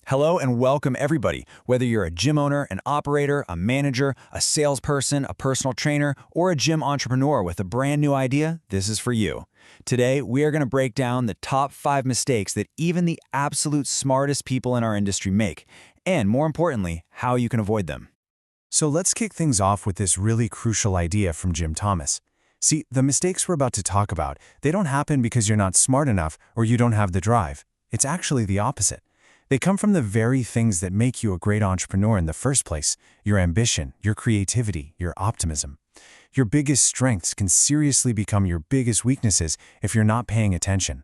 Hello and welcome everybody. Whether you're a gym owner, an operator, a manager, a salesperson, a personal trainer, or a gym entrepreneur with a brand new idea, this is for you. Today, we are going to break down the top 5 mistakes that even the absolute smartest people in our industry make, and more importantly, how you can avoid them. So let's kick things off with this really crucial idea from Thomas. See, the mistakes we're about to talk about, they don't happen because you're not smart enough or you don't have the drive. It's actually the opposite. They come from the very things that make you a great entrepreneur in the first place: your ambition, your creativity, your optimism. Your biggest strengths can seriously become your biggest weaknesses if you're not paying attention.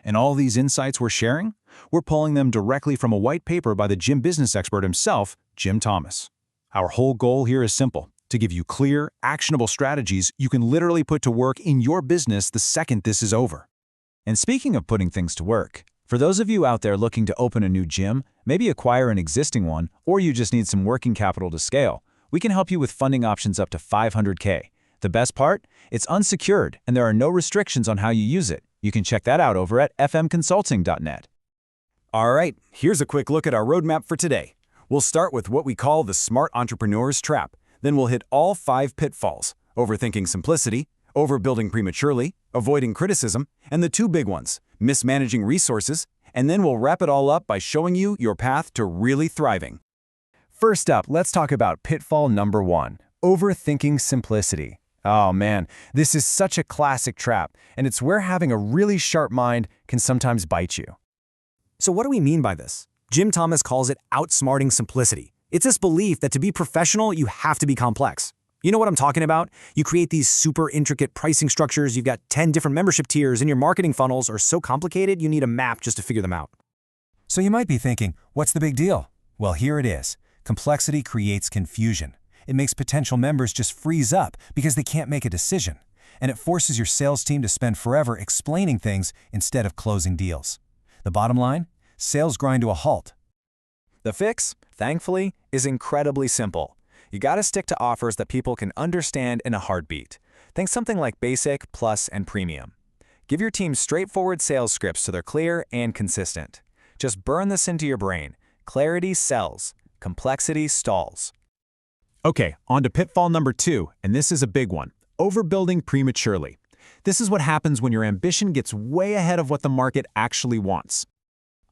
And all these insights we're sharing, we're pulling them directly from a white paper by the gym business expert himself, Thomas. Our whole goal here is simple: to give you clear, actionable strategies you can literally put to work in your business the second this is over. And speaking of putting things to work, for those of you out there looking to open a new gym, maybe acquire an existing one, or you just need some working capital to scale, we can help you with funding options up to $500K. The best part? It's unsecured, and there are no restrictions on how you use it. You can check that out over at fmconsulting.net. All right, here's a quick look at our roadmap for today. We'll start with what we call the smart entrepreneur's trap. Then we'll hit all 5 pitfalls: overthinking simplicity, overbuilding prematurely, avoiding criticism, and the 2 big ones: mismanaging resources. And then we'll wrap it all up by showing you your path to really thriving. First up, let's talk about pitfall number 1, overthinking simplicity. Oh man, this is such a classic trap, and it's where having a really sharp mind can sometimes bite you. So what do we mean by this? Thomas calls it outsmarting simplicity. It's this belief that to be professional, you have to be complex. You know what I'm talking about? You create these super intricate pricing structures, you've got 10 different membership tiers, and your marketing funnels are so complicated you need a map just to figure them out. So you might be thinking, what's the big deal? Well, here it is. Complexity creates confusion. It makes potential members just freeze up because they can't make a decision. And it forces your sales team to spend forever explaining things instead of closing deals. The bottom line? Sales grind to a halt. The fix, thankfully, is incredibly simple. You gotta stick to offers that people can understand in a heartbeat. Think something like Basic, Plus, and Premium. Give your team straightforward sales scripts so they're clear and consistent. Just burn this into your brain. Clarity sells. Complexity stalls. Okay, on to pitfall number 2, and this is a big one: overbuilding prematurely. This is what happens when your ambition gets way ahead of what the market actually wants.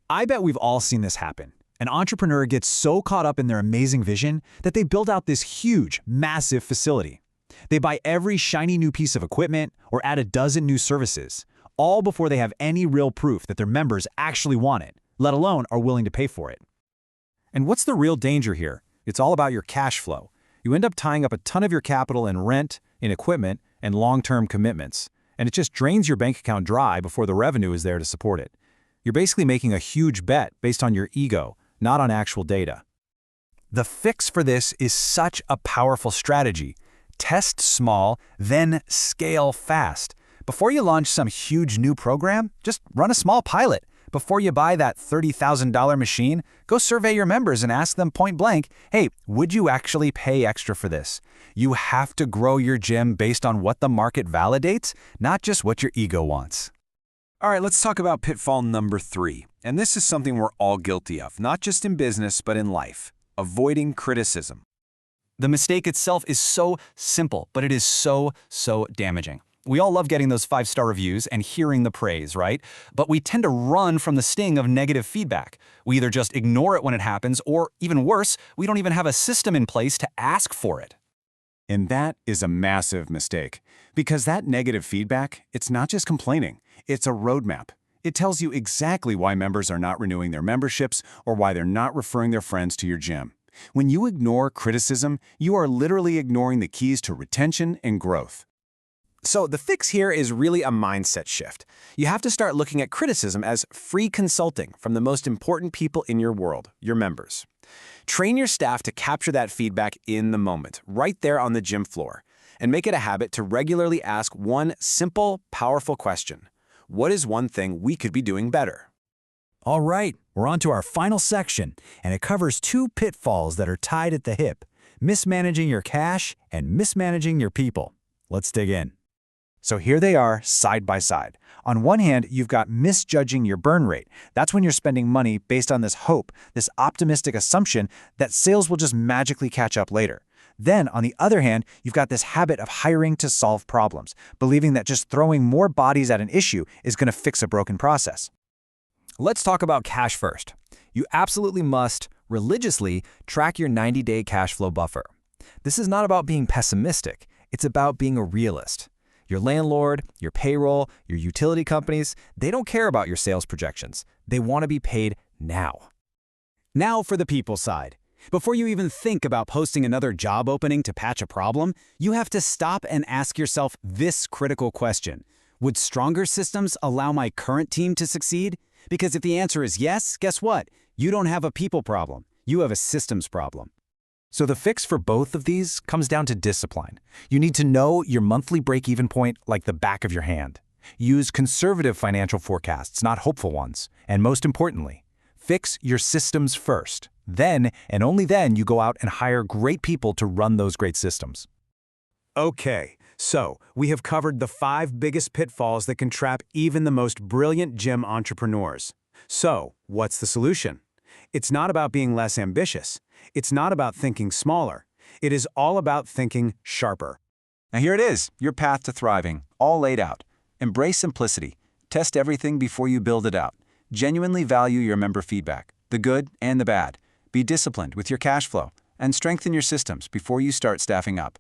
I bet we've all seen this happen. An entrepreneur gets so caught up in their amazing vision that they build out this huge, massive facility. They buy every shiny new piece of equipment or add a dozen new services, all before they have any real proof that their members actually want it, let alone are willing to pay for it. And what's the real danger here? It's all about your cash flow. You end up tying up a ton of your capital in rent, in equipment, and long-term commitments, and it just drains your bank account dry before the revenue is there to support it. You're basically making a huge bet based on your ego, not on actual data. The fix for this is such a powerful strategy. Test small, then scale fast. Before you launch some huge new program, just run a small pilot. Before you buy that $30,000 machine, go survey your members and ask them point blank, hey, would you actually pay extra for this? You have to grow your gym based on what the market validates, not just what your ego wants. All right, let's talk about pitfall number 3. And this is something we're all guilty of, not just in business, but in life: avoiding criticism. The mistake itself is so simple, but it is so damaging. We all love getting those 5-star reviews and hearing the praise, right? But we tend to run from the sting of negative feedback. We either just ignore it when it happens, or even worse, we don't even have a system in place to ask for it. And that is a massive mistake, because that negative feedback, it's not just complaining, it's a roadmap. It tells you exactly why members are not renewing their memberships or why they're not referring their friends to your gym. When you ignore criticism, you are literally ignoring the keys to retention and growth. So the fix here is really a mindset shift. You have to start looking at criticism as free consulting from the most important people in your world, your members. Train your staff to capture that feedback in the moment, right there on the gym floor, and make it a habit to regularly ask one simple, powerful question: what is one thing we could be doing better? All right, we're on to our final section, and it covers 2 pitfalls that are tied at the hip: mismanaging your cash and mismanaging your people. Let's dig in. So here they are, side by side. On one hand, you've got misjudging your burn rate. That's when you're spending money based on this hope, this optimistic assumption that sales will just magically catch up later. Then, on the other hand, you've got this habit of hiring to solve problems, believing that just throwing more bodies at an issue is going to fix a broken process. Let's talk about cash first. You absolutely must, religiously, track your 90-day cash flow buffer. This is not about being pessimistic. It's about being a realist. Your landlord, your payroll, your utility companies, they don't care about your sales projections. They want to be paid now. Now for the people side. Before you even think about posting another job opening to patch a problem, you have to stop and ask yourself this critical question. Would stronger systems allow my current team to succeed? Because if the answer is yes, guess what? You don't have a people problem. You have a systems problem. So the fix for both of these comes down to discipline. You need to know your monthly break-even point like the back of your hand. Use conservative financial forecasts, not hopeful ones. And most importantly, fix your systems first. Then, and only then, you go out and hire great people to run those great systems. Okay, so we have covered the 5 biggest pitfalls that can trap even the most brilliant gym entrepreneurs. So, what's the solution? It's not about being less ambitious. It's not about thinking smaller. It is all about thinking sharper. Now here it is, your path to thriving, all laid out. Embrace simplicity. Test everything before you build it out. Genuinely value your member feedback, the good and the bad. Be disciplined with your cash flow, and strengthen your systems before you start staffing up.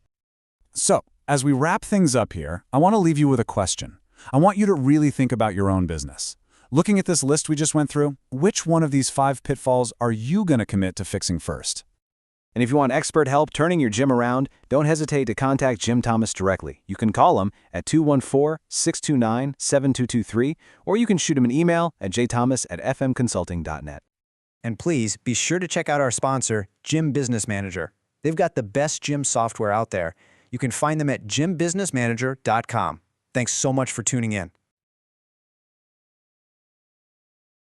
So, as we wrap things up here, I want to leave you with a question. I want you to really think about your own business. Looking at this list we just went through, which one of these 5 pitfalls are you going to commit to fixing first? And if you want expert help turning your gym around, don't hesitate to contact Jim Thomas directly. You can call him at 214-629-7223, or you can shoot him an email at jthomas@fmconsulting.net. And please be sure to check out our sponsor, Gym Business Manager. They've got the best gym software out there. You can find them at gymbusinessmanager.com. Thanks so much for tuning in.